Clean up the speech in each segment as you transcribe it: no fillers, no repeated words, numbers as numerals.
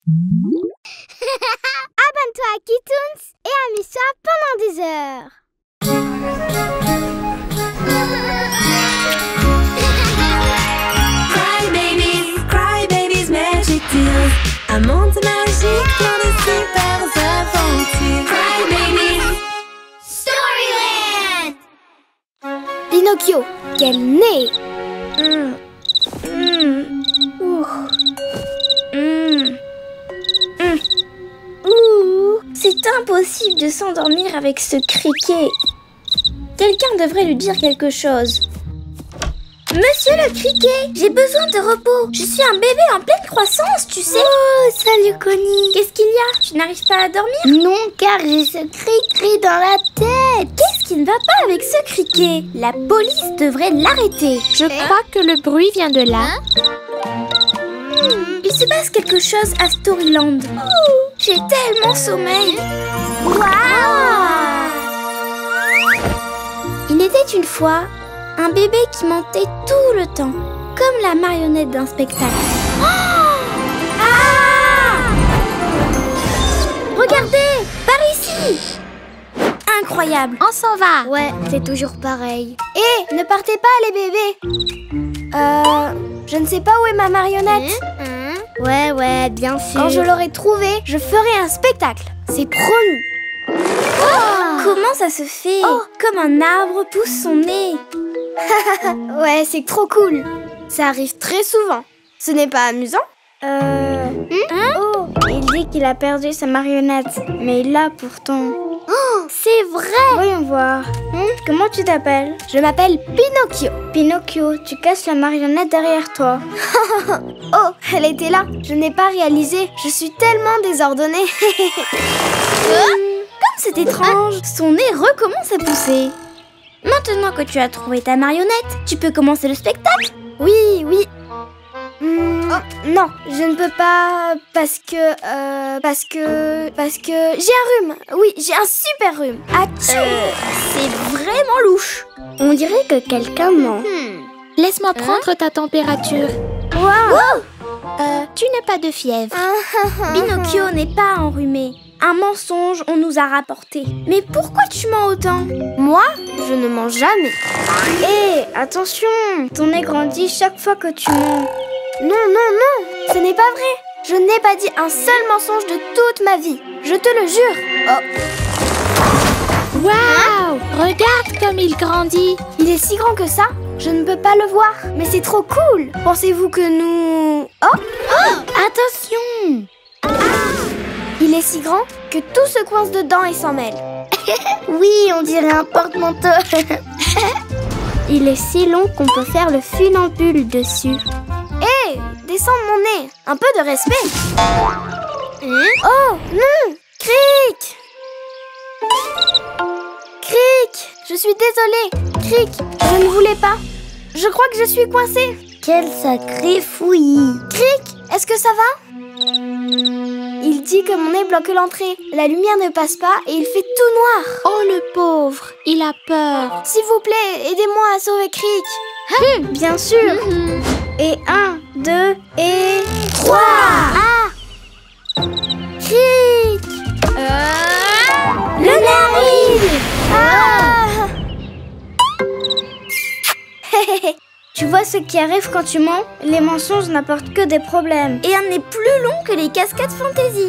Abonne-toi à Kitoons et amuse-toi pendant des heures. Cry Babies Magic Deals. Un monde magique plein de super aventures. Cry Babies Storyland. Pinocchio, quel nez! C'est impossible de s'endormir avec ce criquet. Quelqu'un devrait lui dire quelque chose. Monsieur le criquet, j'ai besoin de repos. Je suis un bébé en pleine croissance, tu sais. Oh, salut Connie. Qu'est-ce qu'il y a? Tu n'arrives pas à dormir? Non, car j'ai ce cri-cri dans la tête. Qu'est-ce qui ne va pas avec ce criquet? La police devrait l'arrêter. Je crois que le bruit vient de là. Il se passe quelque chose à Storyland. J'ai tellement sommeil. Waouh! Il était une fois un bébé qui mentait tout le temps, comme la marionnette d'un spectacle. Regardez, par ici! Incroyable! On s'en va. Ouais, c'est toujours pareil. Hé, ne partez pas les bébés. Je ne sais pas où est ma marionnette. Ouais, bien sûr. Quand je l'aurai trouvée, je ferai un spectacle. C'est promis. Comment ça se fait? Comme un arbre pousse son nez. Ouais, c'est trop cool. Ça arrive très souvent. Ce n'est pas amusant? Il dit qu'il a perdu sa marionnette, mais il l'a pourtant. C'est vrai. Voyons voir. Comment tu t'appelles? Je m'appelle Pinocchio. Pinocchio, tu casses la marionnette derrière toi. Oh, elle était là. Je n'ai pas réalisé. Je suis tellement désordonnée. Comme c'est étrange, son nez recommence à pousser. Maintenant que tu as trouvé ta marionnette, tu peux commencer le spectacle. Oui. Non, je ne peux pas parce que j'ai un rhume. Oui, j'ai un super rhume. C'est vraiment louche. On dirait que quelqu'un ment. Laisse-moi prendre ta température. Tu n'as pas de fièvre. Pinocchio n'est pas enrhumé. Un mensonge, on nous a rapporté. Mais pourquoi tu mens autant? Moi, je ne mens jamais. Hé, attention, ton nez grandit chaque fois que tu mens. Non, ce n'est pas vrai. Je n'ai pas dit un seul mensonge de toute ma vie. Je te le jure. Waouh! Regarde comme il grandit. Il est si grand que ça? Je ne peux pas le voir. Mais c'est trop cool. Pensez-vous que nous... Attention! Il est si grand que tout se coince dedans et s'en mêle. Oui, on dirait un porte-manteau. Il est si long qu'on peut faire le funambule dessus. Hé, descends de mon nez. Un peu de respect. Oh, non! Cric! Cric! Je suis désolée. Cric, je ne voulais pas. Je crois que je suis coincée. Quel sacré fouillis! Cric, est-ce que ça va? Il dit que mon nez bloque l'entrée. La lumière ne passe pas et il fait tout noir. Oh le pauvre, il a peur. S'il vous plaît, aidez-moi à sauver Cric. Bien sûr. Et 1, 2 et 3. Cric! Le nez arrive. Tu vois ce qui arrive quand tu mens? Les mensonges n'apportent que des problèmes. Et un nez plus long que les cascades fantaisie.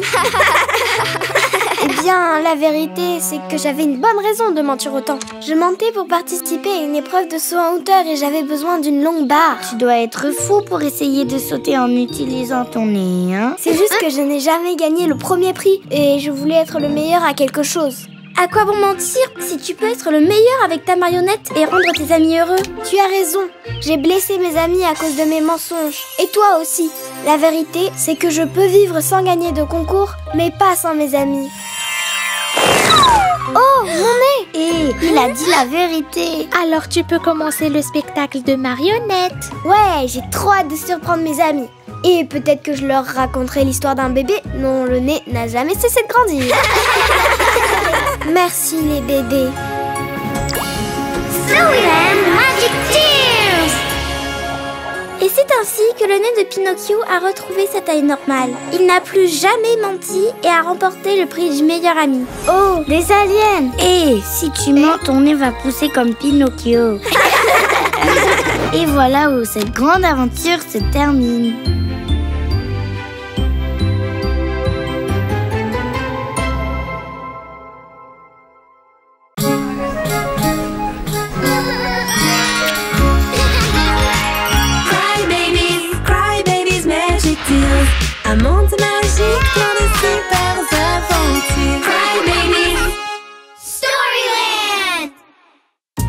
Eh bien, la vérité, c'est que j'avais une bonne raison de mentir autant. Je mentais pour participer à une épreuve de saut en hauteur et j'avais besoin d'une longue barre. Tu dois être fou pour essayer de sauter en utilisant ton nez, hein? C'est juste que je n'ai jamais gagné le premier prix et je voulais être le meilleur à quelque chose. À quoi bon mentir si tu peux être le meilleur avec ta marionnette et rendre tes amis heureux? Tu as raison, j'ai blessé mes amis à cause de mes mensonges. Et toi aussi. La vérité, c'est que je peux vivre sans gagner de concours, mais pas sans mes amis. Oh, mon nez! Et il a dit la vérité. Alors tu peux commencer le spectacle de marionnettes. Ouais, j'ai trop hâte de surprendre mes amis. Et peut-être que je leur raconterai l'histoire d'un bébé dont le nez n'a jamais cessé de grandir. Merci les bébés. Storyland Magic Tears. Et c'est ainsi que le nez de Pinocchio a retrouvé sa taille normale. Il n'a plus jamais menti et a remporté le prix du meilleur ami. Oh, des aliens! Et si tu mens, ton nez va pousser comme Pinocchio. Et voilà où cette grande aventure se termine. Cry babies, magic deals. Un monde magique, plein de super aventures. Cry babies. Storyland!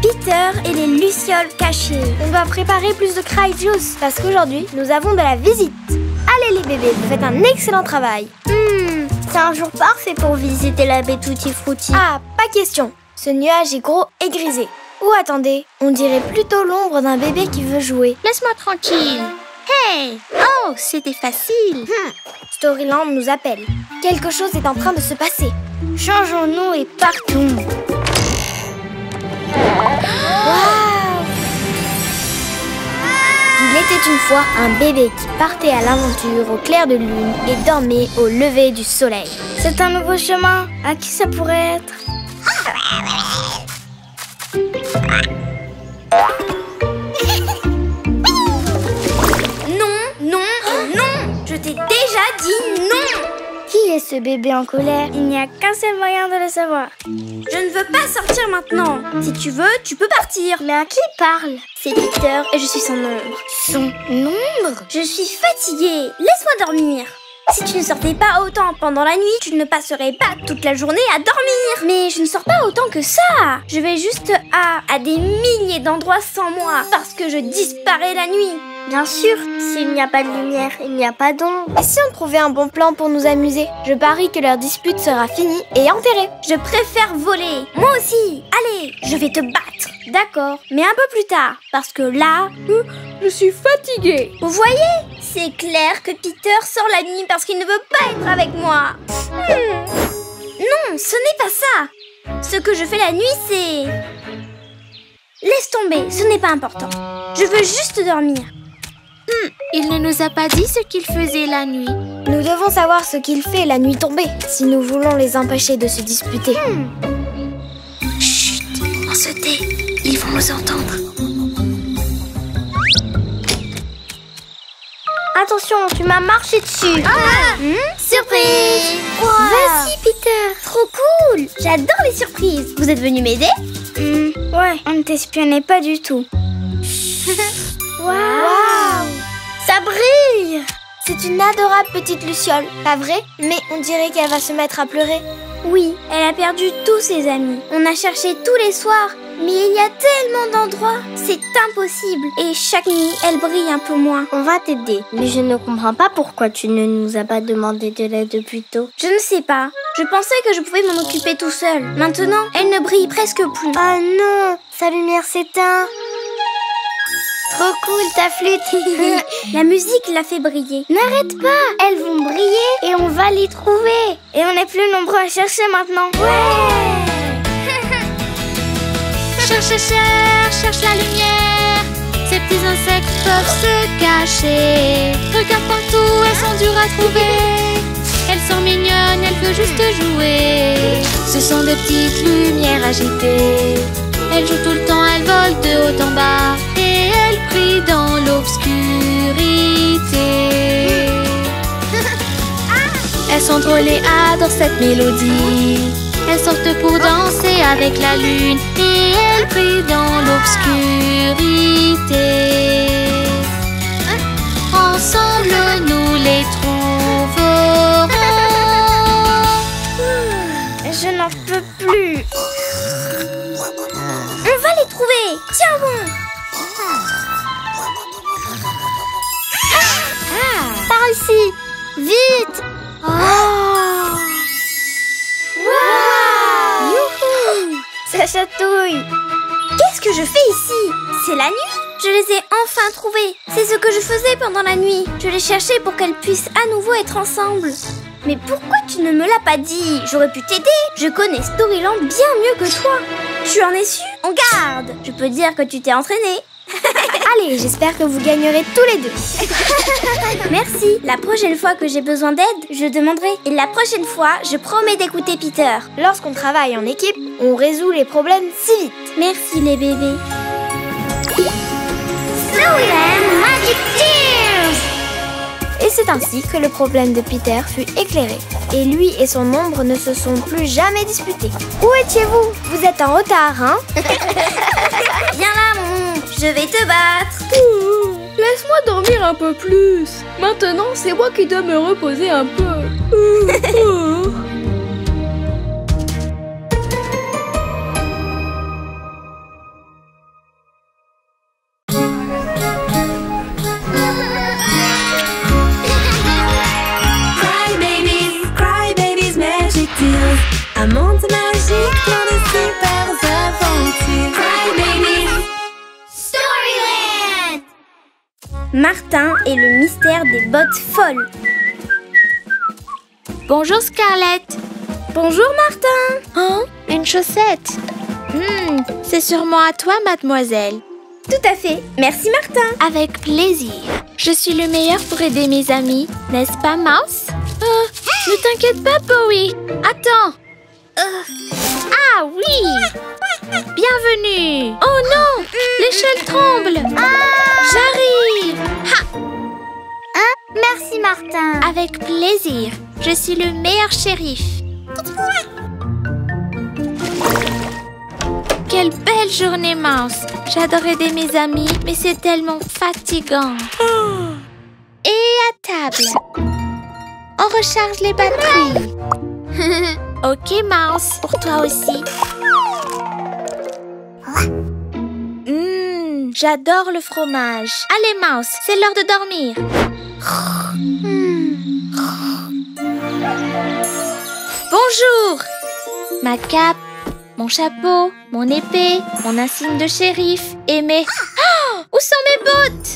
Peter et les lucioles cachées. On doit préparer plus de Cry Juice parce qu'aujourd'hui, nous avons de la visite. Allez les bébés, vous faites un excellent travail. C'est un jour parfait pour visiter la baie Tutti Frutti. Ah, pas question. Ce nuage est gros et grisé. Ou attendez, on dirait plutôt l'ombre d'un bébé qui veut jouer. Laisse-moi tranquille. Hey! Oh, c'était facile. Storyland nous appelle. Quelque chose est en train de se passer. Changeons-nous et partons. Waouh! Il était une fois un bébé qui partait à l'aventure au clair de lune et dormait au lever du soleil. C'est un nouveau chemin. À qui ça pourrait être? Non! Je t'ai déjà dit non! Qui est ce bébé en colère? Il n'y a qu'un seul moyen de le savoir. Je ne veux pas sortir maintenant. Si tu veux, tu peux partir. Mais à qui parle? C'est Peter et je suis son ombre. Son ombre? Je suis fatiguée. Laisse-moi dormir. Si tu ne sortais pas autant pendant la nuit, tu ne passerais pas toute la journée à dormir. Mais je ne sors pas autant que ça. Je vais juste à des milliers d'endroits sans moi parce que je disparais la nuit. Bien sûr, s'il n'y a pas de lumière, il n'y a pas d'ombre. Et si on trouvait un bon plan pour nous amuser? Je parie que leur dispute sera finie et enterrée. Je préfère voler. Moi aussi. Allez, je vais te battre. D'accord, mais un peu plus tard. Parce que là, je suis fatiguée. Vous voyez? C'est clair que Peter sort la nuit parce qu'il ne veut pas être avec moi. Non, ce n'est pas ça. Ce que je fais la nuit, c'est... Laisse tomber, ce n'est pas important. Je veux juste dormir. Il ne nous a pas dit ce qu'il faisait la nuit. Nous devons savoir ce qu'il fait la nuit tombée, si nous voulons les empêcher de se disputer. Chut, on se tait, ils vont nous entendre. Attention, tu m'as marché dessus. Surprise! Wow. Vas-y, Peter. Trop cool. J'adore les surprises. Vous êtes venu m'aider? Ouais, on ne t'espionnait pas du tout. Waouh! Ça brille! C'est une adorable petite luciole, pas vrai? Mais on dirait qu'elle va se mettre à pleurer. Oui, elle a perdu tous ses amis. On a cherché tous les soirs, mais il y a tellement d'endroits, c'est impossible. Et chaque nuit, elle brille un peu moins. On va t'aider, mais je ne comprends pas pourquoi tu ne nous as pas demandé de l'aide plus tôt. Je ne sais pas. Je pensais que je pouvais m'en occuper tout seul. Maintenant, elle ne brille presque plus. Ah non, sa lumière s'éteint. Trop cool ta flûte. La musique l'a fait briller. N'arrête pas, elles vont briller et on va les trouver. Et on est plus nombreux à chercher maintenant. Cherche la lumière. Ces petits insectes peuvent se cacher. Regarde partout, elles sont dures à trouver. Elles sont mignonnes, elles peuvent juste jouer. Ce sont des petites lumières agitées. Elles jouent tout le temps, elles volent de haut en bas. Et elles brillent dans l'obscurité. Elles sont drôles et adorent cette mélodie. Elles sortent pour danser avec la lune. Et elles brillent dans l'obscurité. Ensemble nous les trouverons. Je n'en peux plus. On va les trouver. Tiens bon. Par ici, vite. Youhou! Ça chatouille. Qu'est-ce que je fais ici? C'est la nuit. Je les ai enfin trouvés. C'est ce que je faisais pendant la nuit. Je les cherchais pour qu'elles puissent à nouveau être ensemble. Mais pourquoi tu ne me l'as pas dit? J'aurais pu t'aider. Je connais Storyland bien mieux que toi. Tu en es sûr? On garde. Je peux dire que tu t'es entraîné. Allez, j'espère que vous gagnerez tous les deux. Merci. La prochaine fois que j'ai besoin d'aide, je demanderai. Et la prochaine fois, je promets d'écouter Peter. Lorsqu'on travaille en équipe, on résout les problèmes si vite. Merci les bébés. Storyland Magic Tears! Et c'est ainsi que le problème de Peter fut éclairé. Et lui et son ombre ne se sont plus jamais disputés. Où étiez-vous? Vous êtes en retard, hein? Viens là, mon ombre. Je vais te battre. Laisse-moi dormir un peu plus. Maintenant, c'est moi qui dois me reposer un peu. Cry babies, magic tears. Un monde magique plein de super aventures. Cry babies. Storyland. Martin et le mystère des bottes folles. Bonjour Scarlett. Bonjour Martin. Hein? Une chaussette. C'est sûrement à toi, mademoiselle. Tout à fait. Merci Martin. Avec plaisir. Je suis le meilleur pour aider mes amis, n'est-ce pas, Mouse? Ne t'inquiète pas, Bowie. Attends. Ah oui. Bienvenue. Oh non, l'échelle tremble. J'arrive. Ha. Merci Martin. Avec plaisir. Je suis le meilleur shérif. Quelle belle journée, Mouse. J'adore aider mes amis, mais c'est tellement fatigant. Et à table. On recharge les batteries. Ok, Mouse, pour toi aussi. J'adore le fromage. Allez, Mouse, c'est l'heure de dormir. Bonjour. Ma cape, mon chapeau, mon épée, mon insigne de shérif et mes... Oh, où sont mes bottes?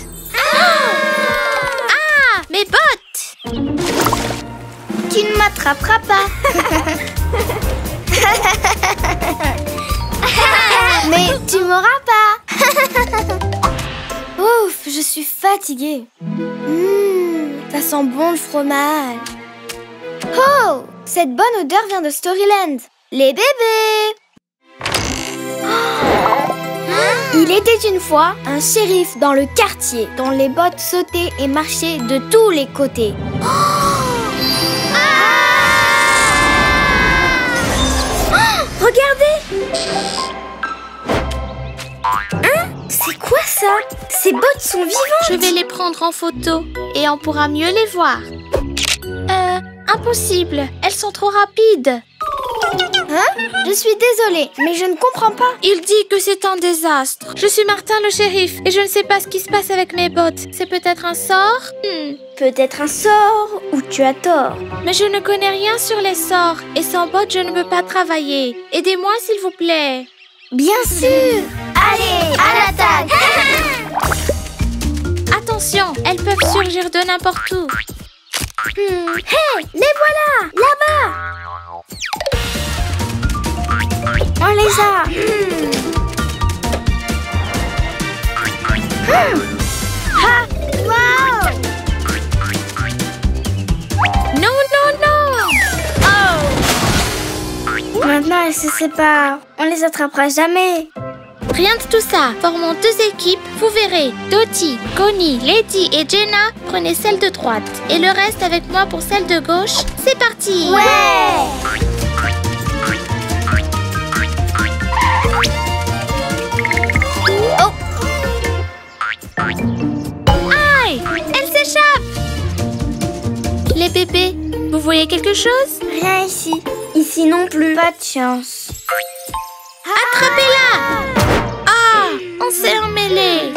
Ah, mes bottes! Tu ne m'attraperas pas. Mais tu m'auras pas. Ouf, je suis fatiguée. Ça sent bon le fromage. Oh, cette bonne odeur vient de Storyland. Les bébés. Il était une fois un shérif dans le quartier dont les bottes sautaient et marchaient de tous les côtés. Regardez. C'est quoi ça? Ces bottes sont vivantes. Je vais les prendre en photo et on pourra mieux les voir. Impossible, elles sont trop rapides. Je suis désolée, mais je ne comprends pas. Il dit que c'est un désastre. Je suis Martin le shérif et je ne sais pas ce qui se passe avec mes bottes. C'est peut-être un sort? Peut-être un sort ou tu as tort. Mais je ne connais rien sur les sorts et sans bottes, je ne peux pas travailler. Aidez-moi, s'il vous plaît. Bien sûr. Allez, à l'attaque. Attention, elles peuvent surgir de n'importe où. Hey, les voilà, là-bas. On les a. Wow. Non, non, non. Maintenant, elles se séparent. On les attrapera jamais. Rien de tout ça. Formons deux équipes, vous verrez. Dottie, Connie, Lady et Jenna, prenez celle de droite. Et le reste avec moi pour celle de gauche. C'est parti. Ouais. Aïe, elle s'échappe. Les bébés, vous voyez quelque chose? Rien ici. Ici non plus. Pas de chance. Attrapez-la. Ah, on s'est emmêlés.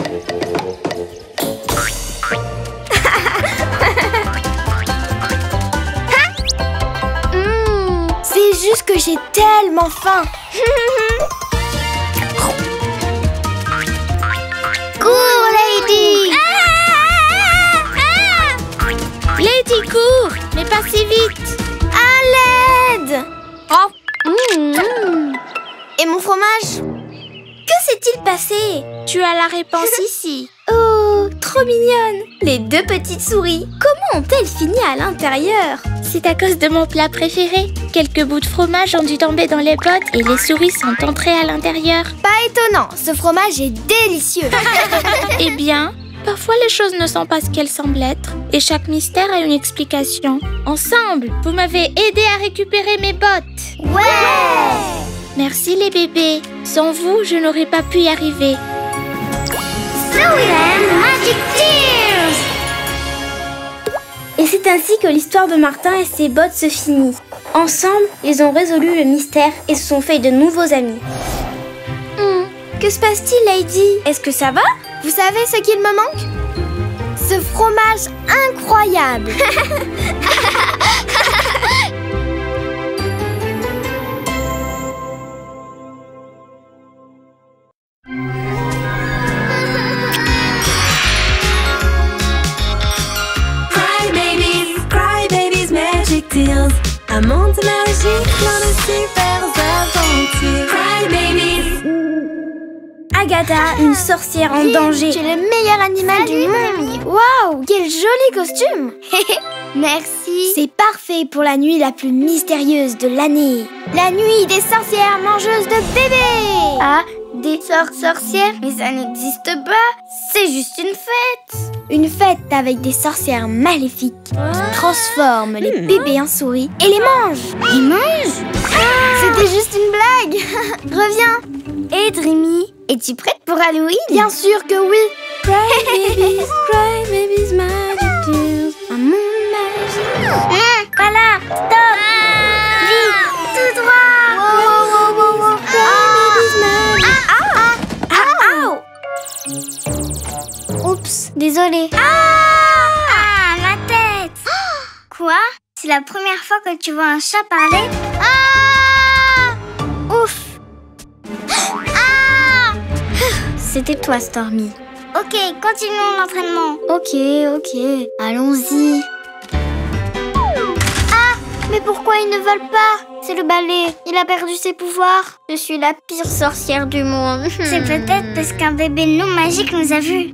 C'est juste que j'ai tellement faim. Cours, Lady. Lady, cours, mais pas si vite. À l'aide. Oh. Et mon fromage? Que s'est-il passé? Tu as la réponse ici. Oh, trop mignonne! Les deux petites souris, comment ont-elles fini à l'intérieur? C'est à cause de mon plat préféré. Quelques bouts de fromage ont dû tomber dans les bottes et les souris sont entrées à l'intérieur. Pas étonnant, ce fromage est délicieux. Eh bien, parfois les choses ne sont pas ce qu'elles semblent être. Et chaque mystère a une explication. Ensemble, vous m'avez aidé à récupérer mes bottes. Ouais! Merci les bébés. Sans vous, je n'aurais pas pu y arriver. Zoeyland Magic Tears! Et c'est ainsi que l'histoire de Martin et ses bottes se finit. Ensemble, ils ont résolu le mystère et se sont fait de nouveaux amis. Que se passe-t-il, Lady? Est-ce que ça va? Vous savez ce qu'il me manque? Ce fromage incroyable! Cry Babies Magic Deals. Un monde magique, plein de super aventures. Cry Babies. Agatha, une sorcière en danger. Tu es le meilleur animal du monde. Waouh, quel joli costume. Merci. C'est parfait pour la nuit la plus mystérieuse de l'année. La nuit des sorcières mangeuses de bébés. Ah, des sorcières? Mais ça n'existe pas. C'est juste une fête. Une fête avec des sorcières maléfiques qui transforment les bébés en souris et les mangent. Ils mangent? C'était juste une blague. Reviens. Et Dreamy, es-tu prête pour Halloween? Bien sûr que oui. Cry babies, magic tears. Un monde magique. Voilà, stop. Vite, tout droit. Oups, désolée. Ah, ma tête. Quoi? C'est la première fois que tu vois un chat parler? Ouf. C'était toi, Stormy. Ok, continuons l'entraînement. Ok, allons-y. Mais pourquoi ils ne volent pas? C'est le balai, il a perdu ses pouvoirs. Je suis la pire sorcière du monde. C'est peut-être parce qu'un bébé non magique nous a vus.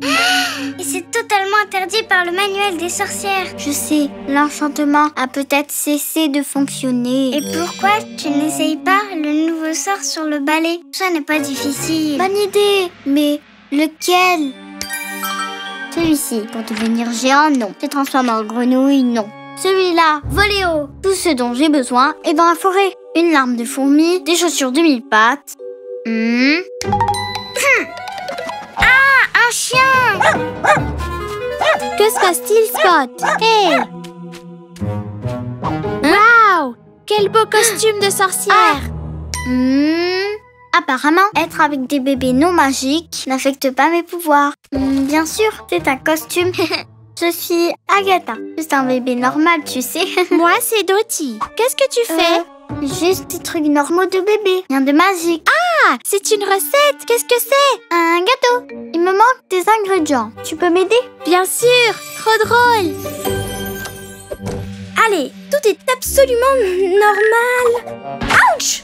Et c'est totalement interdit par le manuel des sorcières. Je sais, l'enchantement a peut-être cessé de fonctionner. Et pourquoi tu n'essayes pas le nouveau sort sur le balai? Ça n'est pas difficile. Bonne idée, mais lequel? Celui-ci, pour devenir géant, non. Se transformer en grenouille, non. Celui-là, voler haut. Tout ce dont j'ai besoin est dans la forêt. Une larme de fourmi, des chaussures de 1000 pattes. Ah, un chien! Que se passe-t-il, Spot? Hey! Waouh! Quel beau costume de sorcière! Apparemment, être avec des bébés non magiques n'affecte pas mes pouvoirs. Bien sûr, c'est un costume. Je suis Agatha. Juste un bébé normal, tu sais. Moi, c'est Dottie. Qu'est-ce que tu fais? Juste des trucs normaux de bébé. Rien de magique. Ah, c'est une recette. Qu'est-ce que c'est? Un gâteau. Il me manque des ingrédients. Tu peux m'aider? Bien sûr. Trop drôle. Allez, tout est absolument normal. Ouch!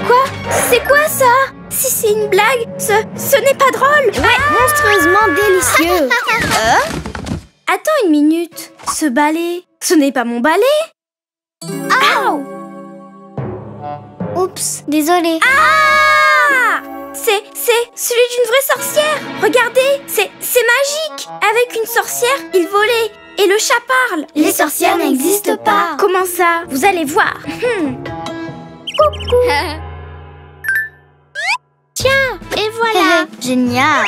Quoi? C'est quoi ça? Si c'est une blague, ce n'est pas drôle. Monstrueusement délicieux. Attends une minute. Ce balai, ce n'est pas mon balai. Oups, désolée. C'est celui d'une vraie sorcière. Regardez, c'est magique. Avec une sorcière, il volait. Et le chat parle. Les sorcières n'existent pas. Comment ça? Vous allez voir. Tiens, et voilà. Génial.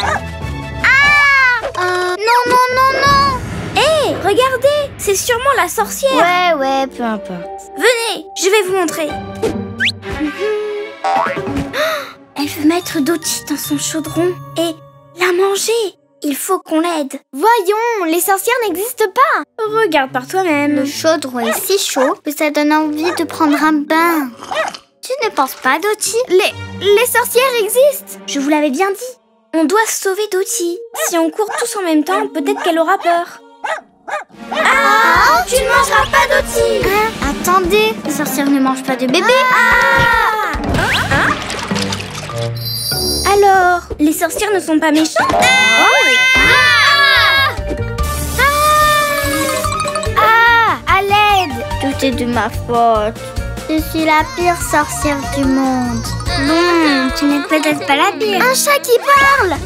Non. Hé, regardez, c'est sûrement la sorcière. Ouais, peu importe. Venez, je vais vous montrer. Elle veut mettre Dottie dans son chaudron et la manger. Il faut qu'on l'aide. Voyons, les sorcières n'existent pas. Regarde par toi-même. Le chaudron est si chaud que ça donne envie de prendre un bain. Tu ne penses pas, Dottie? Les sorcières existent. Je vous l'avais bien dit. On doit sauver Dottie. Si on court tous en même temps, peut-être qu'elle aura peur. Tu ne mangeras pas, Dottie. Attendez, les sorcières ne mangent pas de bébé. Alors, les sorcières ne sont pas méchantes? À l'aide! Tout est de ma faute. Je suis la pire sorcière du monde. Non, tu n'es peut-être pas la pire. Un chat qui parle!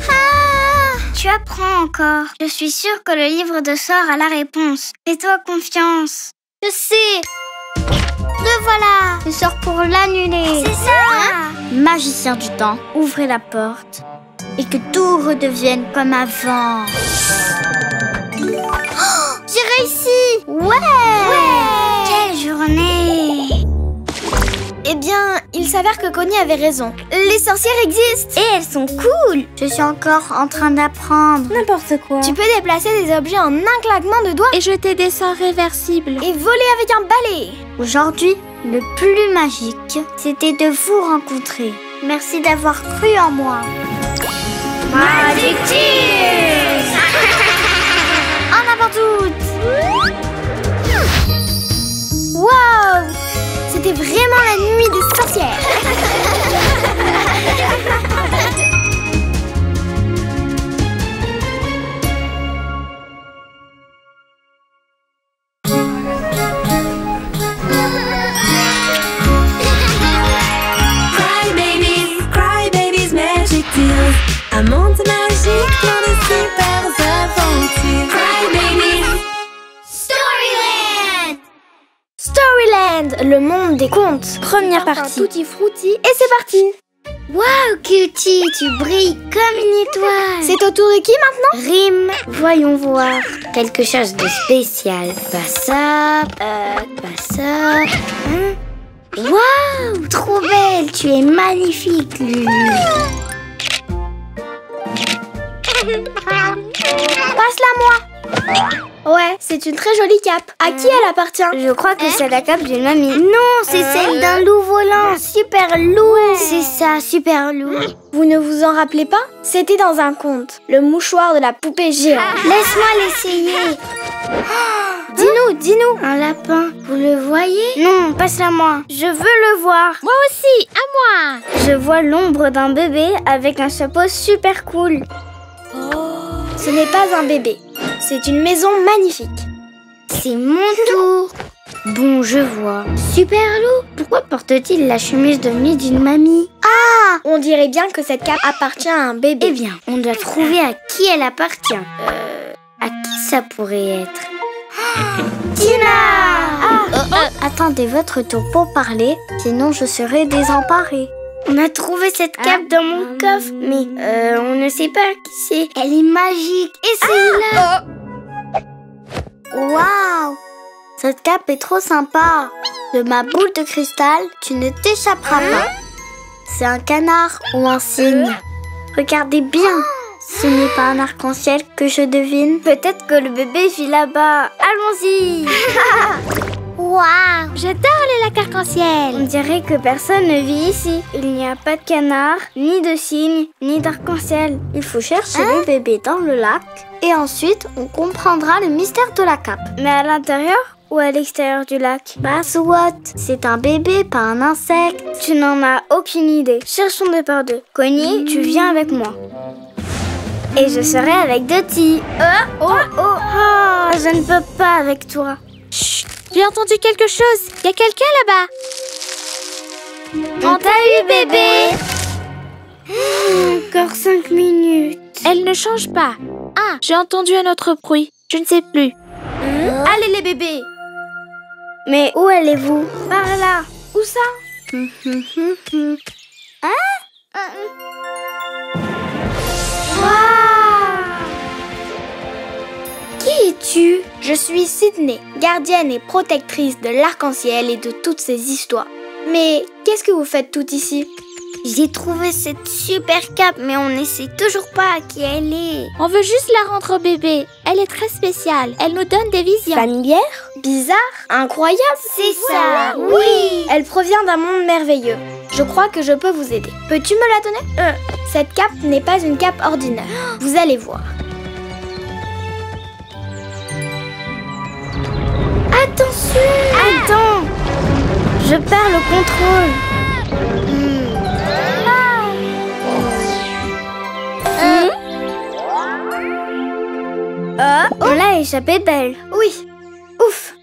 Tu apprends encore. Je suis sûre que le livre de sorts a la réponse. Fais-toi confiance. Je sais! Le voilà! Le sort pour l'annuler. C'est ça! Magicien du temps, ouvrez la porte et que tout redevienne comme avant. J'ai réussi! Ouais! Quelle journée! Eh bien, il s'avère que Connie avait raison. Les sorcières existent! Et elles sont cool! Je suis encore en train d'apprendre. N'importe quoi. Tu peux déplacer des objets en un claquement de doigts Et jeter des sorts réversibles. et voler avec un balai. Aujourd'hui, le plus magique, c'était de vous rencontrer. Merci d'avoir cru en moi. Magic Tears! En avant toutes! Wow! C'était vraiment la nuit des sorcières! Cry babies, magic tears. Un monde magique, plein de super aventures. Cry babies. Storyland, le monde des contes. Première partie. Tutti frutti et c'est parti. Waouh, Cutie, tu brilles comme une étoile. C'est au tour de qui maintenant? Rime, voyons voir. Quelque chose de spécial. Pas ça, pas ça. Hein? Waouh, trop belle, tu es magnifique, Lulu. Passe-la moi. Ouais, c'est une très jolie cape. À qui elle appartient? Je crois que c'est la cape d'une mamie. Non, c'est celle d'un loup volant. Super loup. C'est ça, super loup. Vous ne vous en rappelez pas? C'était dans un conte, le mouchoir de la poupée géante. Laisse-moi l'essayer. Dis-nous. Un lapin, vous le voyez? Non, passe-la moi. Je veux le voir. Moi aussi, à moi. Je vois l'ombre d'un bébé avec un chapeau super cool. Ce n'est pas un bébé, c'est une maison magnifique. C'est mon tour. Bon, je vois. Super loup, pourquoi porte-t-il la chemise de nuit d'une mamie? Ah! On dirait bien que cette cape appartient à un bébé. Eh bien, on doit trouver à qui elle appartient. À qui ça pourrait être? Tina! Attendez votre tour pour parler, sinon je serai désemparée. On a trouvé cette cape dans mon coffre, mais on ne sait pas qui c'est. Elle est magique. Essayez-la. Waouh! Cette cape est trop sympa. De ma boule de cristal, tu ne t'échapperas pas. C'est un canard ou un cygne. Regardez bien. Ce n'est pas un arc-en-ciel que je devine. Peut-être que le bébé vit là-bas. Allons-y. Waouh! J'adore les lacs arc-en-ciel. On dirait que personne ne vit ici. Il n'y a pas de canard, ni de cygne, ni d'arc-en-ciel. Il faut chercher le bébé dans le lac et ensuite on comprendra le mystère de la cape. Mais à l'intérieur ou à l'extérieur du lac? Bah soit, c'est un bébé, pas un insecte. Tu n'en as aucune idée. Cherchons deux par deux. Connie, tu viens avec moi. Et je serai avec Dottie. Je ne peux pas avec toi. Chut, j'ai entendu quelque chose. Il y a quelqu'un là-bas. On t'a eu, bébé. Encore 5 minutes. Elle ne change pas. Ah, j'ai entendu un autre bruit. Je ne sais plus. Allez les bébés! Mais où allez-vous? Par là! Où ça? Qui es-tu? Je suis Sydney, gardienne et protectrice de l'arc-en-ciel et de toutes ces histoires. Mais qu'est-ce que vous faites toutes ici? J'ai trouvé cette super cape, mais on ne sait toujours pas à qui elle est. On veut juste la rendre au bébé. Elle est très spéciale. Elle nous donne des visions. Familière? Bizarre? Incroyable? C'est ça, oui. Elle provient d'un monde merveilleux. Je crois que je peux vous aider. Peux-tu me la donner? Cette cape n'est pas une cape ordinaire. Vous allez voir. Attention! Attends! Je perds le contrôle. On l'a échappé belle. Oui. Ouf.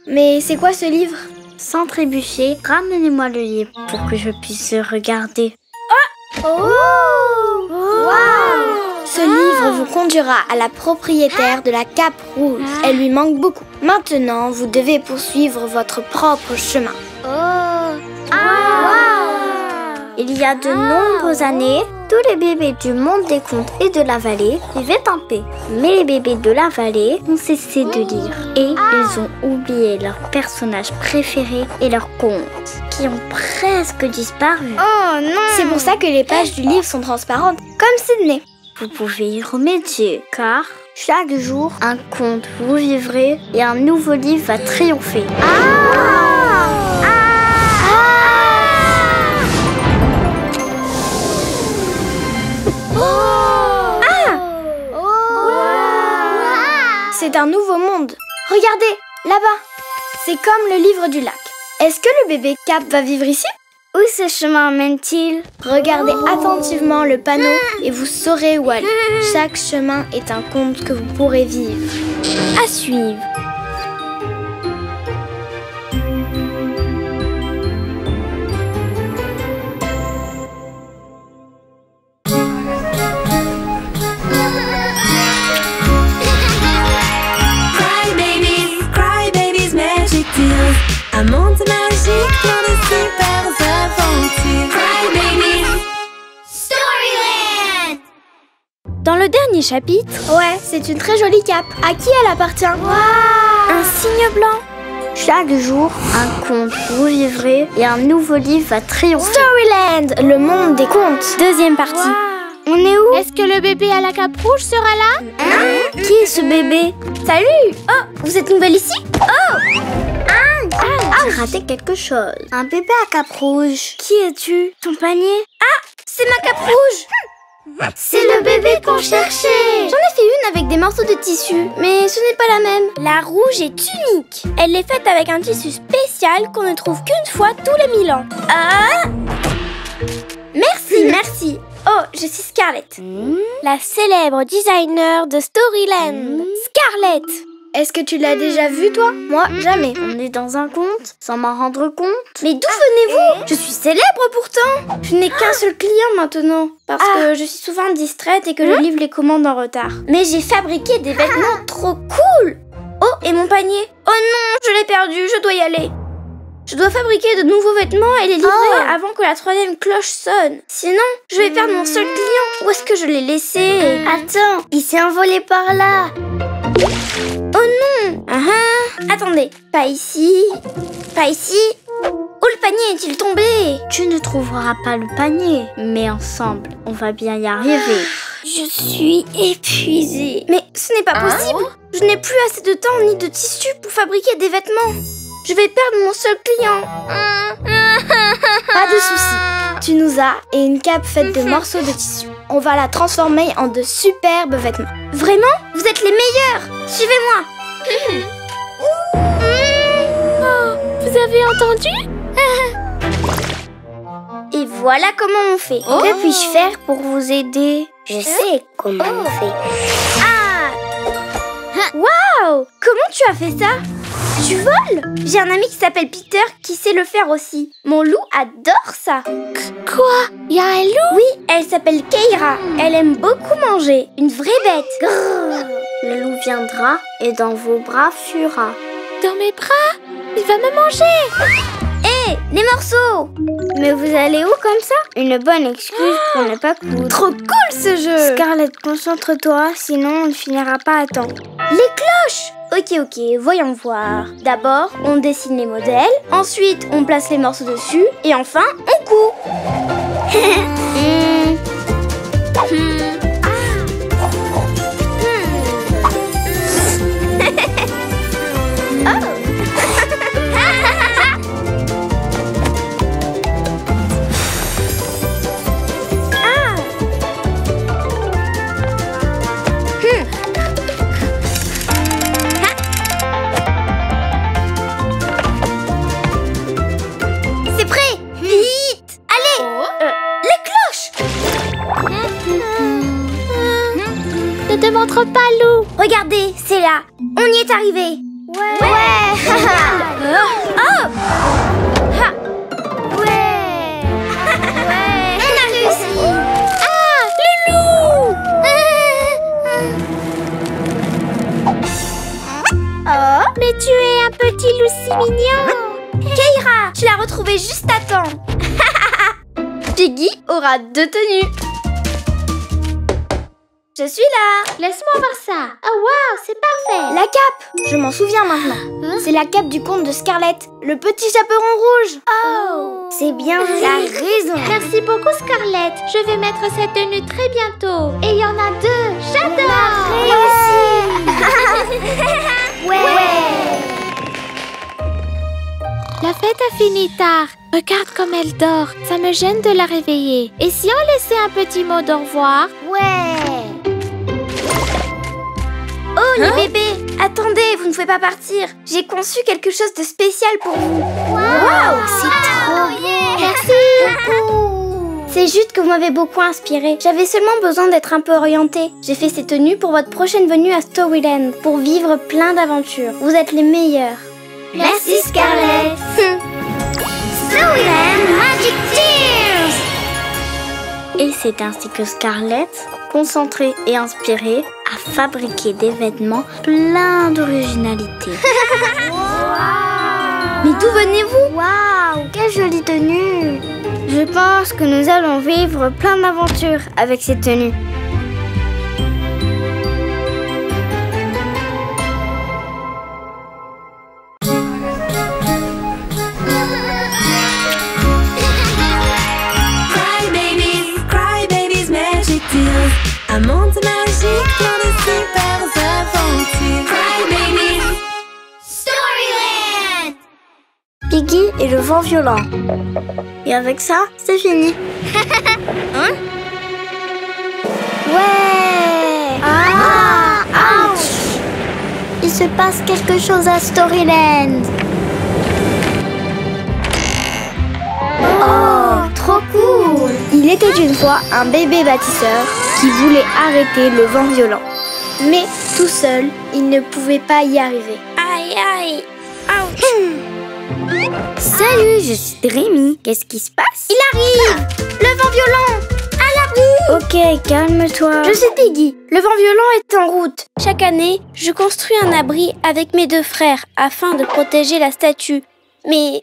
Mais c'est quoi ce livre? Sans trébucher, ramenez-moi le livre pour que je puisse le regarder. Oh! Ce livre vous conduira à la propriétaire de la cape rouge. Elle lui manque beaucoup. Maintenant, vous devez poursuivre votre propre chemin. Il y a de nombreuses années, tous les bébés du monde des contes et de la vallée vivaient en paix. Mais les bébés de la vallée ont cessé de lire et ils ont oublié leurs personnages préférés et leurs contes qui ont presque disparu. Oh non! C'est pour ça que les pages du livre sont transparentes, comme Sydney. Vous pouvez y remédier car chaque jour, un conte vous vivrez et un nouveau livre va triompher. C'est un nouveau monde. Regardez, là-bas. C'est comme le livre du lac. Est-ce que le bébé Cap va vivre ici? Où ce chemin mène-t-il? Regardez attentivement le panneau et vous saurez où aller. Chaque chemin est un conte que vous pourrez vivre. À suivre. Cry babies, magic deals. Un monde magique plein de super aventures. Cry babies. Storyland! Dans le dernier chapitre, Ouais, c'est une très jolie cape. À qui elle appartient? un signe blanc. Chaque jour, un conte vous vivrez et un nouveau livre va triompher. Storyland, le monde des contes. Deuxième partie. On est où? Est-ce que le bébé à la cape rouge sera là? Qui est ce bébé? Salut! Oh, vous êtes nouvelle ici? J'ai raté quelque chose. Un bébé à cape rouge. Qui es-tu? Ton panier? C'est ma cape rouge! C'est le bébé qu'on cherchait. J'en ai fait une avec des morceaux de tissu, mais ce n'est pas la même. La rouge est unique. Elle est faite avec un tissu spécial qu'on ne trouve qu'une fois tous les 1000 ans. Merci. Oh, je suis Scarlett, la célèbre designer de Storyland. Scarlett! Est-ce que tu l'as déjà vue, toi? Moi, jamais. On est dans un conte sans m'en rendre compte. Mais d'où venez-vous? Je suis célèbre pourtant. Je n'ai qu'un seul client maintenant parce que je suis souvent distraite et que je livre les commandes en retard. Mais j'ai fabriqué des vêtements trop cool. Oh, et mon panier? Oh non, je l'ai perdu, je dois y aller. Je dois fabriquer de nouveaux vêtements et les livrer avant que la 3e cloche sonne. Sinon, je vais perdre mon seul client. Où est-ce que je l'ai laissé? Attends, il s'est envolé par là. Oh non! Attendez, pas ici, pas ici. Où le panier est-il tombé? Tu ne trouveras pas le panier, mais ensemble, on va bien y arriver. Je suis épuisée. Mais ce n'est pas possible. Je n'ai plus assez de temps ni de tissu pour fabriquer des vêtements. Je vais perdre mon seul client. Pas de souci. Tu nous as et une cape faite de morceaux de tissu. On va la transformer en de superbes vêtements. Vraiment? Vous êtes les meilleurs. Suivez-moi. Vous avez entendu? Et voilà comment on fait. Que puis-je faire pour vous aider? Je sais comment on fait. Waouh! Comment tu as fait ça? Tu voles? J'ai un ami qui s'appelle Peter qui sait le faire aussi. Mon loup adore ça. Quoi? Y a un loup? Oui, elle s'appelle Keira. Elle aime beaucoup manger. Une vraie bête. Grrr. Le loup viendra et dans vos bras fuira. Dans mes bras? Il va me manger! Hé, les morceaux! Mais vous allez où comme ça? Une bonne excuse pour ne pas coudre. Trop cool ce jeu! Scarlett, concentre-toi, sinon on ne finira pas à temps. Les cloches! Ok, voyons voir. D'abord, on dessine les modèles, ensuite on place les morceaux dessus, et enfin, on coud. Regardez, c'est là. On y est arrivé. Ouais. Oh! Ha! Ouais. On a réussi. Oh, mais tu es un petit loup si mignon. Keira, tu l'as retrouvé juste à temps. Piggy aura 2 tenues. Je suis là. Laisse-moi voir ça. Oh waouh, c'est parfait. La cape. Je m'en souviens maintenant. Hein? C'est la cape du conte de Scarlett, le petit chaperon rouge. Oh. C'est bien, t'as raison. Merci beaucoup Scarlett. Je vais mettre cette tenue très bientôt. Et il y en a 2. J'adore. Ouais. La fête a fini tard. Regarde comme elle dort. Ça me gêne de la réveiller. Et si on laissait un petit mot d'au revoir? Ouais. Oh, les bébés. Attendez, vous ne pouvez pas partir. J'ai conçu quelque chose de spécial pour vous. Waouh, c'est trop beau. Merci. C'est juste que vous m'avez beaucoup inspiré. J'avais seulement besoin d'être un peu orientée. J'ai fait ces tenues pour votre prochaine venue à Storyland, pour vivre plein d'aventures. Vous êtes les meilleurs. Merci Scarlett. Storyland Magic Tears. Et c'est ainsi que Scarlett, concentrée et inspirée, a fabriqué des vêtements pleins d'originalité. Mais d'où venez-vous? Waouh, quelle jolie tenue. Je pense que nous allons vivre plein d'aventures avec ces tenues. Cry Babies Magic Tears. Un monde magique plein de super aventures. Cry Babies. Storyland. Piggy et le vent violent. Et avec ça, c'est fini. Ouais. Ouch. Il se passe quelque chose à Storyland. Oh, trop cool. Il était une fois un bébé bâtisseur qui voulait arrêter le vent violent. Mais tout seul, il ne pouvait pas y arriver. Aïe, aïe. Ouch. Salut, je suis Rémi. Qu'est-ce qui se passe? Il arrive. Le vent violent. À l'abri. Ok, calme-toi. Je suis Piggy. Le vent violent est en route. Chaque année, je construis un abri avec mes 2 frères afin de protéger la statue. Mais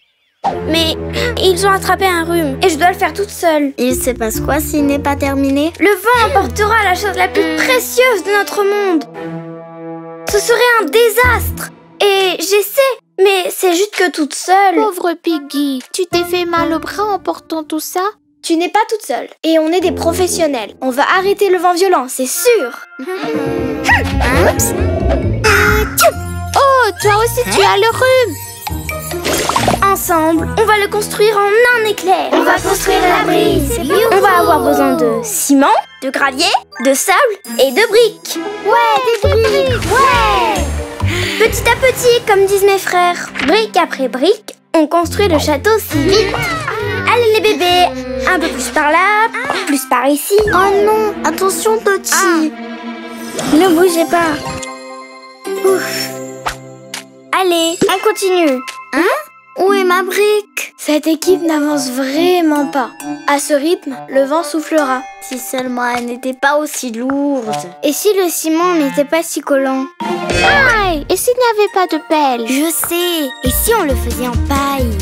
ils ont attrapé un rhume et je dois le faire toute seule. Il se passe quoi s'il n'est pas terminé? Le vent emportera la chose la plus précieuse de notre monde. Ce serait un désastre. Et j'essaie, mais c'est juste que toute seule. Pauvre Piggy, tu t'es fait mal au bras en portant tout ça? Tu n'es pas toute seule. Et on est des professionnels. On va arrêter le vent violent, c'est sûr. Oups. Oh, toi aussi tu as le rhume. Ensemble, on va le construire en un éclair. On va construire l'abri. On va avoir besoin de ciment, de gravier, de sable et de briques. Ouais, des briques. Ouais. Petit à petit, comme disent mes frères, brique après brique, on construit le château si vite. Allez les bébés, un peu plus par là, plus par ici. Oh non, attention Toti. Ne bougez pas. Ouf. Allez, on continue. Hein? Où est ma brique? Cette équipe n'avance vraiment pas. À ce rythme, le vent soufflera. Si seulement elle n'était pas aussi lourde. Et si le ciment n'était pas si collant? Aïe, et s'il n'y avait pas de pelle? Je sais. Et si on le faisait en paille?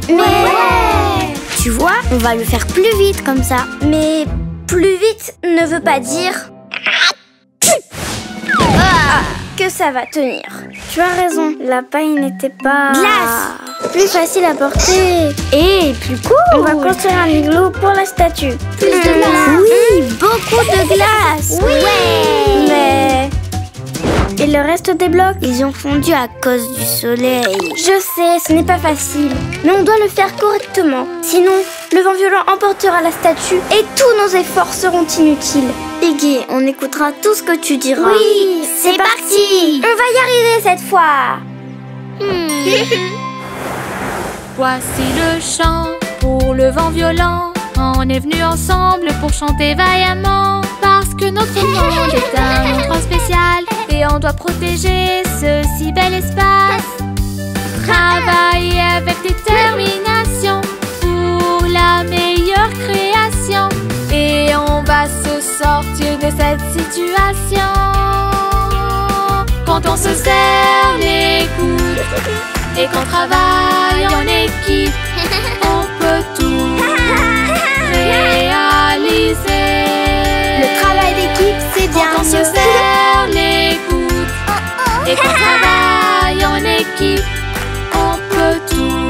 Mais Ouais. tu vois, on va le faire plus vite comme ça. Mais plus vite ne veut pas dire que ça va tenir. Tu as raison, la paille n'était pas... Glace! Plus facile à porter. Et plus cool. On va construire un igloo pour la statue. Plus de glace. Oui, beaucoup de glace. Ouais. Mais... Et le reste des blocs, ils ont fondu à cause du soleil. Je sais, ce n'est pas facile. Mais on doit le faire correctement. Sinon, le vent violent emportera la statue et tous nos efforts seront inutiles. Piggy, on écoutera tout ce que tu diras. Oui, c'est parti. On va y arriver cette fois. Voici le chant pour le vent violent. On est venus ensemble pour chanter vaillamment. Parce que notre monde est un endroit spécial. et on doit protéger ce si bel espace. Travailler avec détermination pour la meilleure création, et on va se sortir de cette situation. Quand on se serre les coudes et qu'on travaille en équipe, on peut tout réaliser. Le travail d'équipe, c'est bien Quand on se mieux. serre les coudes et qu'on travaille en équipe, on peut tout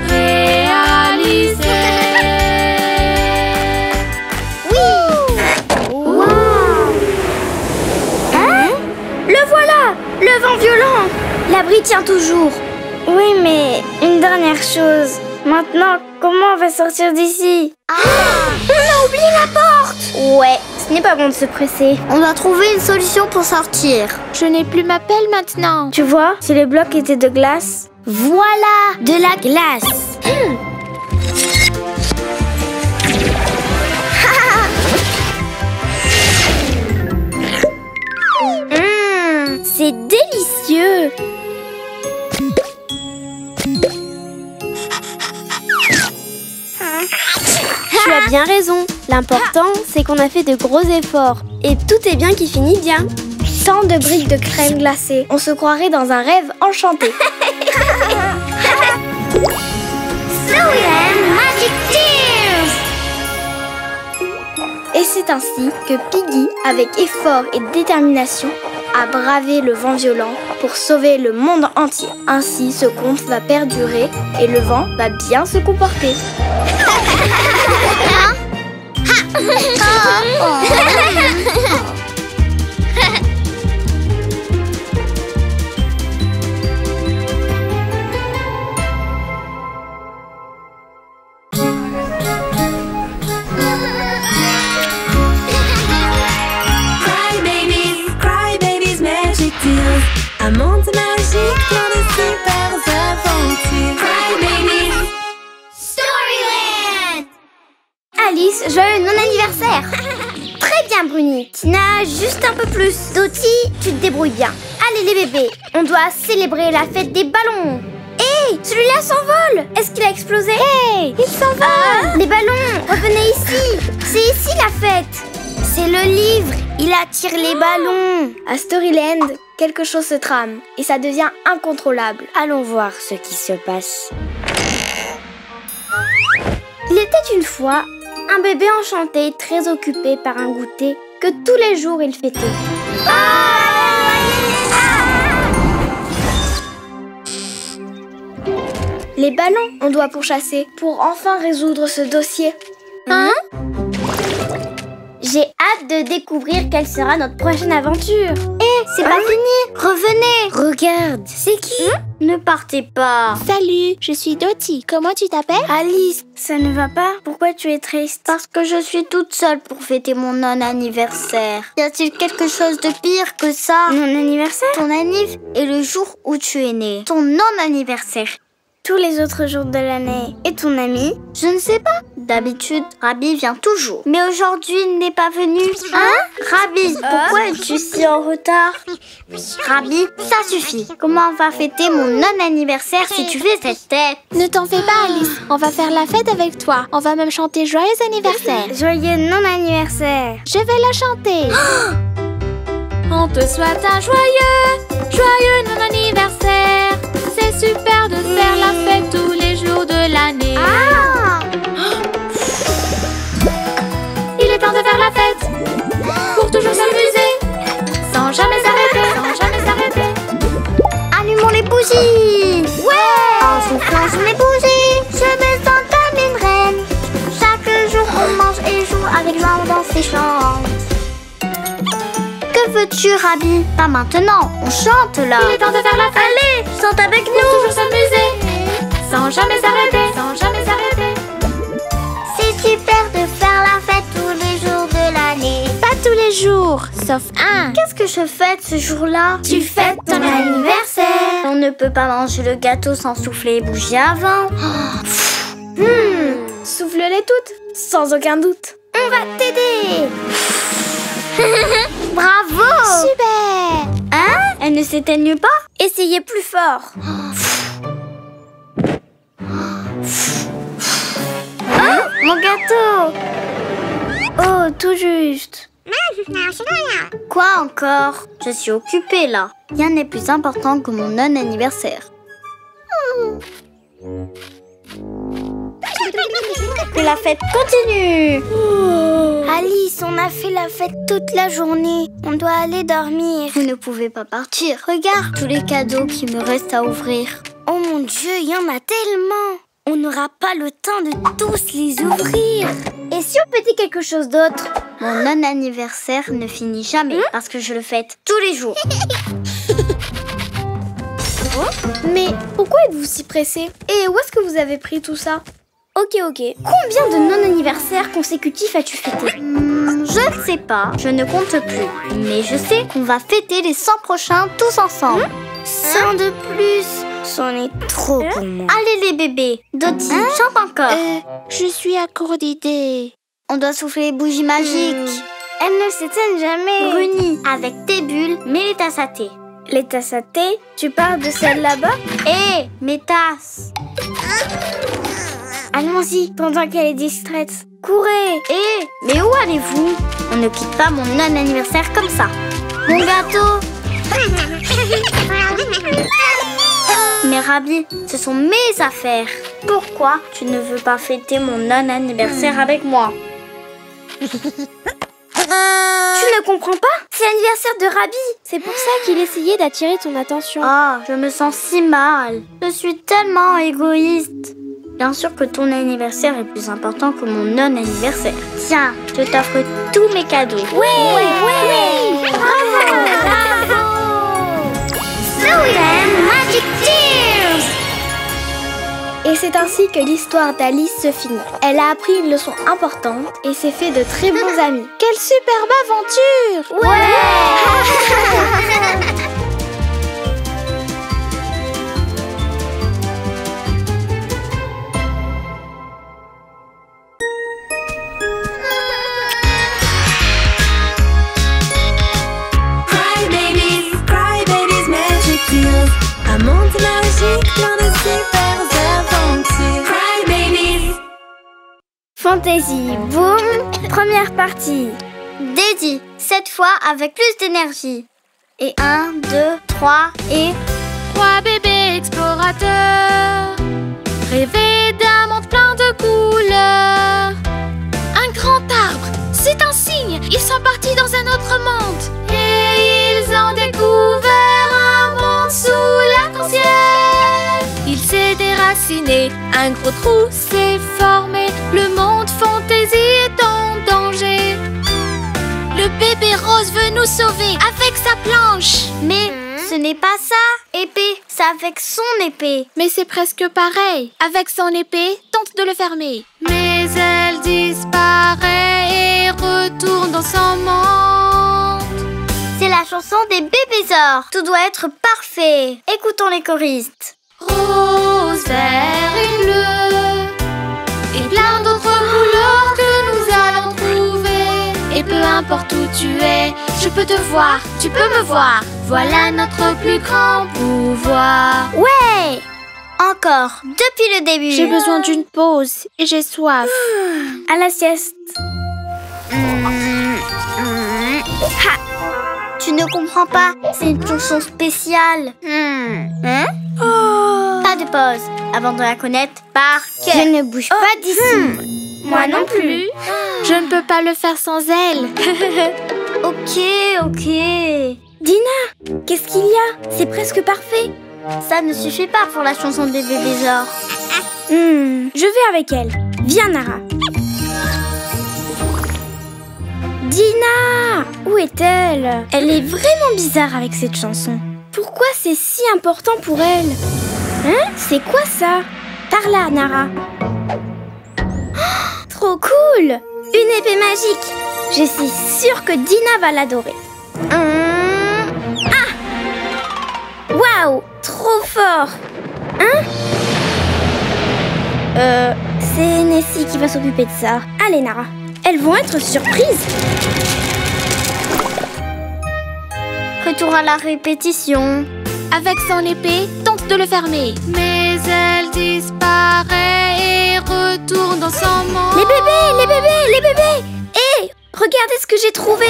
réaliser. Le voilà! Le vent violent! L'abri tient toujours. Oui, mais une dernière chose. Maintenant, comment on va sortir d'ici? On a oublié la porte! Ouais, ce n'est pas bon de se presser. On doit trouver une solution pour sortir. Je n'ai plus ma pelle maintenant. Tu vois, si les blocs étaient de glace... Voilà, de la glace. C'est délicieux! Tu as bien raison. L'important, c'est qu'on a fait de gros efforts. Et tout est bien qui finit bien. Tant de briques de crème glacée. On se croirait dans un rêve enchanté. Storyland Magic Tears! Et c'est ainsi que Piggy, avec effort et détermination, a bravé le vent violent pour sauver le monde entier. Ainsi, ce conte va perdurer et le vent va bien se comporter. Cry babies, magic deals. Un monde magique plein de super aventures. Cry babies. Storyland! Alice, joyeux non-anniversaire! Très bien, Bruni. Tina, juste un peu plus. Dottie, tu te débrouilles bien. Allez, les bébés, on doit célébrer la fête des ballons. Hé, celui-là s'envole. Est-ce qu'il a explosé? Hé, il s'envole. Les ballons, revenez ici. C'est ici la fête. C'est le livre. Il attire les ballons. À Storyland, quelque chose se trame et ça devient incontrôlable. Allons voir ce qui se passe. Il était une fois un bébé enchanté très occupé par un goûter que tous les jours il fêtait. Les ballons, on doit pourchasser pour enfin résoudre ce dossier. J'ai hâte de découvrir quelle sera notre prochaine aventure. C'est pas fini. Revenez. Regarde, c'est qui? Ne partez pas. Salut, je suis Dottie. Comment tu t'appelles? Alice, ça ne va pas? Pourquoi tu es triste? Parce que je suis toute seule pour fêter mon non-anniversaire. Y a-t-il quelque chose de pire que ça? Non-anniversaire? Ton anniv est le jour où tu es né. Ton non-anniversaire. Tous les autres jours de l'année. Et ton ami? Je ne sais pas. D'habitude, Rabi vient toujours. Mais aujourd'hui, il n'est pas venu. Hein? Rabi, pourquoi es-tu si en retard? Rabi, ça suffit. Comment on va fêter mon non-anniversaire si tu fais cette tête? Ne t'en fais pas, Alice. On va faire la fête avec toi. On va même chanter joyeux anniversaire. Joyeux non-anniversaire. Je vais la chanter. On te souhaite un joyeux non-anniversaire. C'est super de faire la fête tous les jours de l'année. Il est temps de faire la fête pour toujours s'amuser, sans jamais s'arrêter. Allumons les bougies. Ouais. En soufflant sur les bougies, je me sens comme une reine. Chaque jour on mange et joue avec joie, on danse et chante. Que veux-tu, Rabi? Pas maintenant, on chante là. Il est temps de faire la fête. Allez, chante avec Pour nous. toujours s'amuser, sans jamais s'arrêter. C'est super de faire la fête tous les jours de l'année. Pas tous les jours, sauf un. Qu'est-ce que je fête ce jour-là? Tu fêtes ton anniversaire. On ne peut pas manger le gâteau sans souffler les bougies avant. Souffle-les toutes, sans aucun doute. On va t'aider. Bravo. Super. elles ne s'éteignent pas? Essayez plus fort. Oh, mon gâteau! Oh, tout juste. Quoi encore? Je suis occupée là. Rien n'est plus important que mon non-anniversaire. Que la fête continue! Alice, on a fait la fête toute la journée. On doit aller dormir. Vous ne pouvez pas partir. Regarde tous les cadeaux qui me restent à ouvrir. Oh mon Dieu, il y en a tellement. On n'aura pas le temps de tous les ouvrir. Et si on petit quelque chose d'autre? Mon non-anniversaire ne finit jamais parce que je le fête tous les jours. Mais pourquoi êtes-vous si pressé? Et où est-ce que vous avez pris tout ça? Ok. Combien de non-anniversaires consécutifs as-tu fêté? Je ne sais pas, je ne compte plus. Mais je sais qu'on va fêter les 100 prochains tous ensemble. 100 de plus. C'en est trop pour moi. Allez les bébés, Dottie, chante encore. Je suis à court d'idées. On doit souffler les bougies magiques. Elles ne s'éteignent jamais. Bruni, avec tes bulles, mets les tasses à thé. Les tasses à thé? Tu parles de celles là-bas? Hé, mes tasses. Allons-y, pendant qu'elle est distraite. Courez! Hé, mais où allez-vous? On ne quitte pas mon non-anniversaire comme ça. Mon gâteau. Mais Rabi, ce sont mes affaires. Pourquoi tu ne veux pas fêter mon non-anniversaire avec moi? Tu ne comprends pas? C'est l'anniversaire de Rabi. C'est pour ça qu'il essayait d'attirer ton attention. Ah, je me sens si mal. Je suis tellement égoïste. Bien sûr que ton anniversaire est plus important que mon non-anniversaire. Tiens, je t'offre tous mes cadeaux. Oui! Bravo! Slow Magic Tears! Et c'est ainsi que l'histoire d'Alice se finit. Elle a appris une leçon importante et s'est fait de très bons amis. Quelle superbe aventure! Cry babies, magic tears. Un monde magique, plein de super aventures. Cry babies. Fantasy Boom, première partie. Dédi, cette fois avec plus d'énergie. Et 1, 2, 3 et... 3 bébés explorateurs rêvaient d'un monde plein de couleurs. Un grand arbre, c'est un signe. Ils sont partis dans un autre monde. Et ils ont découvert un monde sous l'arc-en-ciel. Il s'est déraciné, un gros trou s'est formé. Le monde fantaisie est en danger. Le bébé rose veut nous sauver avec sa planche. Mais ce n'est pas ça, épée. C'est avec son épée. Mais c'est presque pareil. Avec son épée, tente de le fermer. Mais elle disparaît et retourne dans son monde. C'est la chanson des bébésors. Tout doit être parfait. Écoutons les choristes. Rose, vert et bleu. Et plein d'autres couleurs que nous allons trouver. Et peu importe où tu es, je peux te voir, tu peux me voir. Voilà notre plus grand pouvoir. Ouais! Encore, depuis le début. J'ai besoin d'une pause et j'ai soif. À la sieste. Tu ne comprends pas, c'est une chanson spéciale. Pas de pause, avant de la connaître par cœur. Je ne bouge pas d'ici. Moi non plus. Je ne peux pas le faire sans elle. Ok. Dina, qu'est-ce qu'il y a? C'est presque parfait. Ça ne suffit pas pour la chanson des bébésors. Je vais avec elle. Viens, Nara. Dina! Où est-elle? Elle est vraiment bizarre avec cette chanson. Pourquoi c'est si important pour elle? Hein? C'est quoi ça? Par là, Nara. Oh, trop cool! Une épée magique. Je suis sûre que Dina va l'adorer. Ah! Waouh! Trop fort! Hein? C'est Nessie qui va s'occuper de ça. Allez, Nara. Elles vont être surprises. Que retour à la répétition. Avec son épée, tente de le fermer. Mais elle disparaît et retourne dans son monde. Les bébés, les bébés, les bébés! Hé, regardez ce que j'ai trouvé!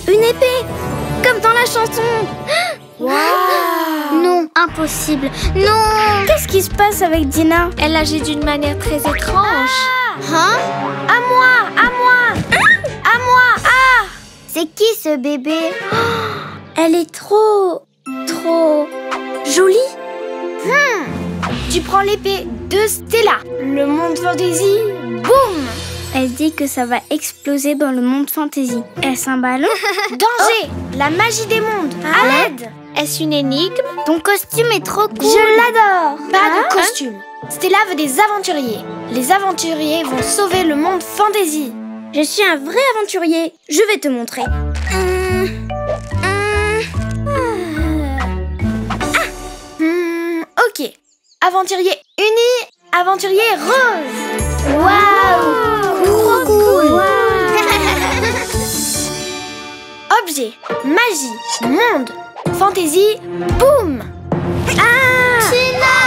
Une épée! Comme dans la chanson! Waouh! Non, impossible! Non! Qu'est-ce qui se passe avec Dina? Elle agit d'une manière très étrange. Hein? À moi! À moi! À moi! Ah! C'est qui ce bébé? Elle est trop jolie. Tu prends l'épée de Stella. Le monde fantasy, boum! Elle dit que ça va exploser dans le monde fantasy. Est-ce un ballon? Danger! La magie des mondes. À l'aide! Est-ce une énigme? Ton costume est trop cool. Je l'adore! Pas de costume. Stella veut des aventuriers. Les aventuriers vont sauver le monde fantasy. Je suis un vrai aventurier. Je vais te montrer. Ok. Aventurier uni, aventurier rose. Waouh! Trop cool. Objet, magie, monde, fantasy, boum! Tina!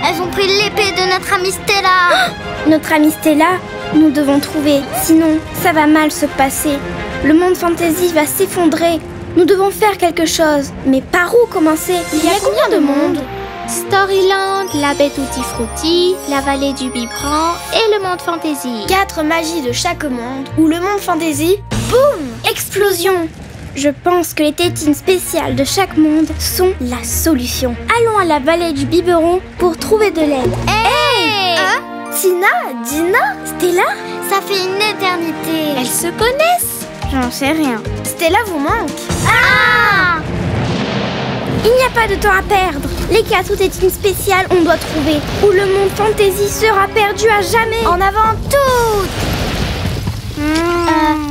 Elles ont pris l'épée de notre amie Stella. Notre amie Stella, nous devons trouver. Sinon, ça va mal se passer. Le monde fantasy va s'effondrer. Nous devons faire quelque chose. Mais par où commencer? Il y a combien de mondes? Storyland, la baie Tutti Frutti, la vallée du biberon et le monde fantasy. 4 magies de chaque monde, ou le monde fantasy, boum! Explosion! Je pense que les tétines spéciales de chaque monde sont la solution. Allons à la vallée du biberon pour trouver de l'aide. Hey! Tina, Dina, Stella? Ça fait une éternité. Elles se connaissent? J'en sais rien. Stella vous manque. Il n'y a pas de temps à perdre. Les 4 tétines spéciales, on doit trouver. Ou le monde fantasy sera perdu à jamais. En avant toutes!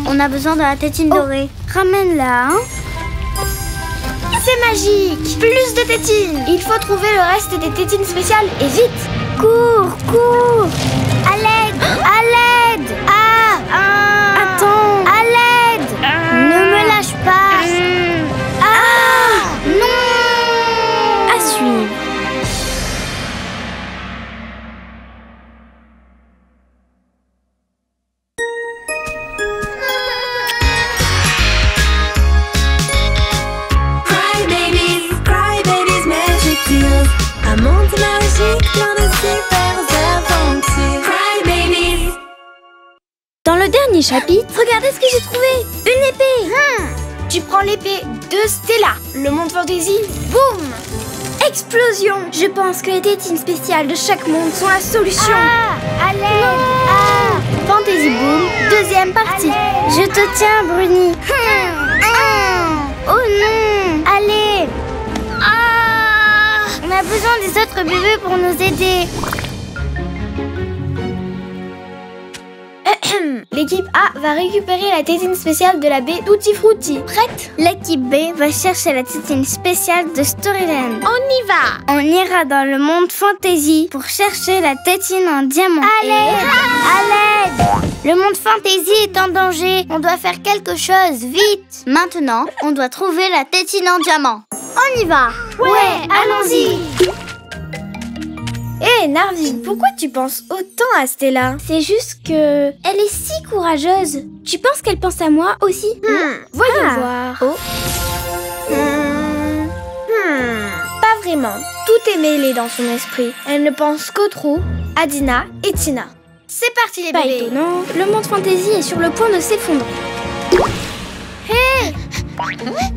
On a besoin de la tétine dorée. Ramène-la, hein? C'est magique! Plus de tétines! Il faut trouver le reste des tétines spéciales et vite! Cours, cours! À l'aide! À l'aide! Attends! À l'aide! Ne me lâche pas! Non! À suivre. Cry babies, magic deals. Un monde magique, plein de super aventures. Cry babies. Dans le dernier chapitre, regardez ce que j'ai trouvé! Une épée! Tu prends l'épée de Stella. Le monde fantasy, boum! Explosion! Je pense que les tétines spéciales de chaque monde sont la solution. À l'aide! Fantasy boom, deuxième partie. Je te tiens, Bruni. Oh non! Allez! On a besoin des autres bébés pour nous aider. L'équipe A va récupérer la tétine spéciale de la baie Tutti Frutti. Prête? L'équipe B va chercher la tétine spéciale de Storyland. On y va! On ira dans le monde fantasy pour chercher la tétine en diamant. À l'aide! Le monde fantasy est en danger. On doit faire quelque chose, vite. Maintenant, on doit trouver la tétine en diamant. On y va. Ouais, allons-y! Hé, Narvin, pourquoi tu penses autant à Stella? C'est juste que elle est si courageuse. Tu penses qu'elle pense à moi aussi? Voyons voir. Pas vraiment. Tout est mêlé dans son esprit. Elle ne pense qu'aux trous, à Dina et Tina. C'est parti les Pas bébés. étonnant, le monde fantasy est sur le point de s'effondrer.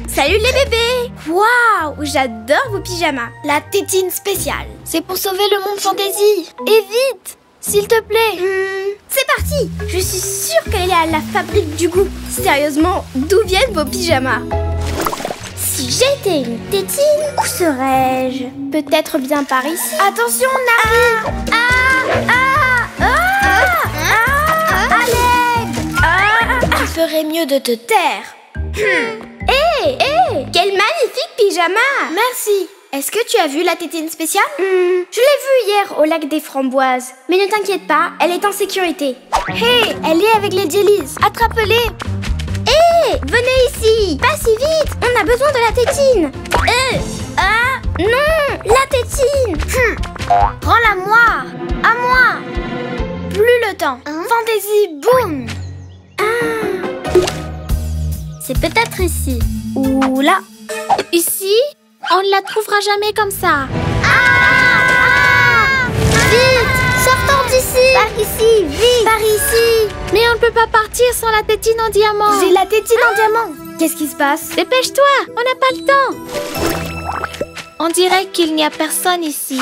Salut les bébés! Waouh, j'adore vos pyjamas. La tétine spéciale. C'est pour sauver le monde fantasy. Et vite, s'il te plaît. C'est parti! Je suis sûre qu'elle est à la fabrique du goût. Sérieusement, d'où viennent vos pyjamas? Si j'étais une tétine, où serais-je? Peut-être bien par ici. Attention, Narvin. À l'aide! Tu ferais mieux de te taire. Hé, quel magnifique pyjama! Merci. Est-ce que tu as vu la tétine spéciale? Je l'ai vue hier au lac des Framboises. Mais ne t'inquiète pas, elle est en sécurité. Hé, elle est avec les jellies. Attrape-les. Hé, venez ici. Pas si vite, on a besoin de la tétine. Non, la tétine. Rends-la moi. À moi. Plus le temps. Fantaisie, boum. C'est peut-être ici. Ou là. Ici, on ne la trouvera jamais comme ça. Vite, sortons d'ici. Par ici, vite. Par ici. Mais on ne peut pas partir sans la tétine en diamant. J'ai la tétine en diamant. Qu'est-ce qui se passe? Dépêche-toi, on n'a pas le temps. On dirait qu'il n'y a personne ici.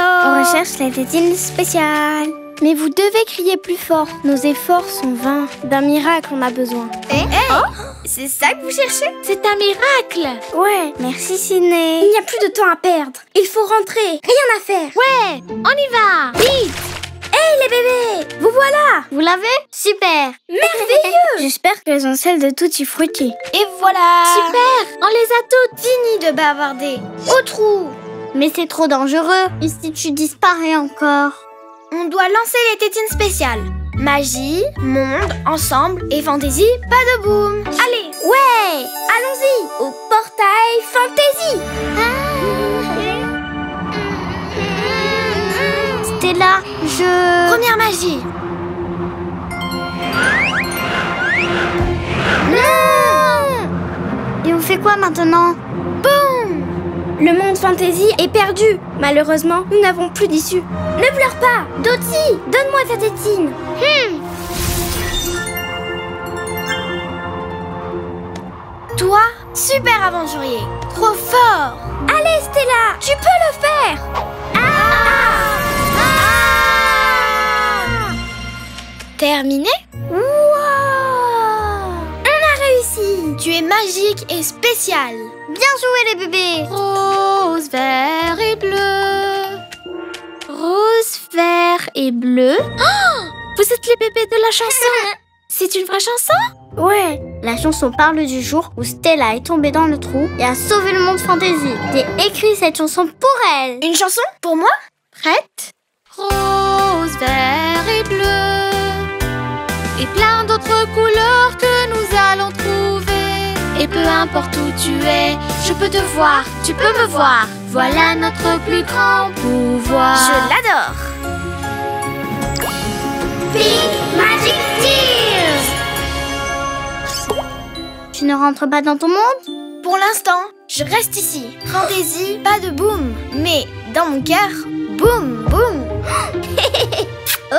On recherche la tétine spéciale. Mais vous devez crier plus fort. Nos efforts sont vains. D'un miracle, on a besoin. C'est ça que vous cherchez? C'est un miracle. Ouais, merci Ciné. Il n'y a plus de temps à perdre. Il faut rentrer. Rien à faire. Ouais, on y va. Vite. Hey les bébés, vous voilà. Vous l'avez? Super. Merveilleux. J'espère qu'elles ont celle de Tutti Frutti. Et voilà. Super, on les a toutes. Fini de bavarder. Au trou. Mais c'est trop dangereux. Et si tu disparais encore? On doit lancer les tétines spéciales. Magie, monde, ensemble et fantaisie, pas de boum. Allez. Ouais, allons-y. Au portail fantaisie. Stella, Première magie. Non. Et on fait quoi maintenant? Boum. Le monde fantaisie est perdu. Malheureusement, nous n'avons plus d'issue. Ne pleure pas. Dottie, donne-moi ta tétine. Toi, super aventurier. Trop fort. Allez Stella, tu peux le faire. Terminé? Wow. On a réussi. Tu es magique et spécial. Bien joué les bébés. Rose, vert et bleu. Rose, vert et bleu. Oh, vous êtes les bébés de la chanson. C'est une vraie chanson? Ouais. La chanson parle du jour où Stella est tombée dans le trou et a sauvé le monde fantaisie. J'ai écrit cette chanson pour elle. Une chanson pour moi? Prête? Rose, vert et bleu. Et plein d'autres couleurs que nous allons trouver. Et peu importe où tu es, je peux te voir, tu peux me voir. Voilà notre plus grand pouvoir. Je l'adore. Pink Magic Tears. Tu ne rentres pas dans ton monde? Pour l'instant, je reste ici. Fantaisie, pas de boum. Mais dans mon cœur, boum, boum. Oh.